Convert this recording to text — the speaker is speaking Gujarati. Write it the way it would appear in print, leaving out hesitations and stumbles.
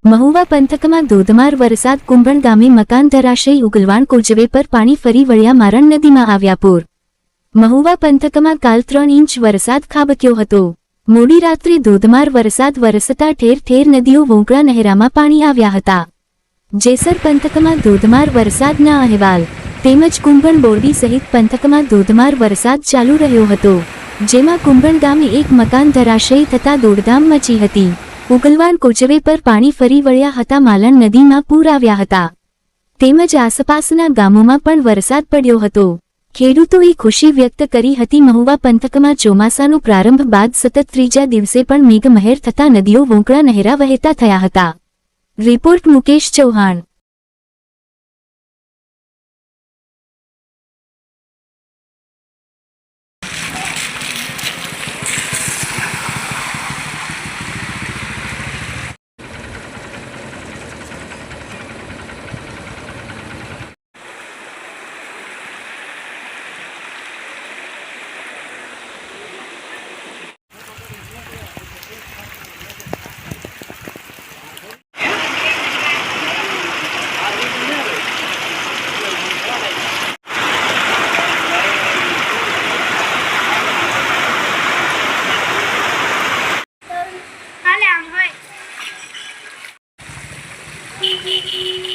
મહુવા પંથકમાં ધોધમાર વરસાદ. કુંભણ ગામે મકાન ધરાશયી. ઉગલવાણ કોઝવે પર પાણી ફરી વળ્યા. મારણ નદીમાં આવ્યા પૂર. મહુવા પંથકમાં કાલ 3 ઇંચ વરસાદ ખાબક્યો હતો. મોડી રાત્રે ધોધમાર વરસાદ વરસતા ઠેર ઠેર નદીઓ વોંકળા નહેરામાં પાણી આવ્યા હતા. જેસર પંથકમાં ધોધમાર વરસાદના અહેવાલ તેમજ કુંભણ બોરડી સહિત પંથકમાં ધોધમાર વરસાદ ચાલુ રહ્યો હતો, જેમાં કુંભણ ગામે એક મકાન ધરાશયી થતા દોડધામ મચી હતી. ઉગલવાણ કોઝવે પર પાણી ફરી વળ્યા હતા. માલણ નદીમાં પૂર આવ્યા હતા તેમજ આસપાસના ગામોમાં પણ વરસાદ પડ્યો હતો. ખેડૂતોએ ખુશી વ્યક્ત કરી હતી. મહુવા પંથકમાં ચોમાસાનો પ્રારંભ બાદ સતત ત્રીજા દિવસે પણ મેઘમહેર થતા નદીઓ વોંકળા નહેરા વહેતા થયા હતા. Report Mukesh Chauhan. Hãy subscribe cho kênh Ghiền Mì Gõ để không bỏ lỡ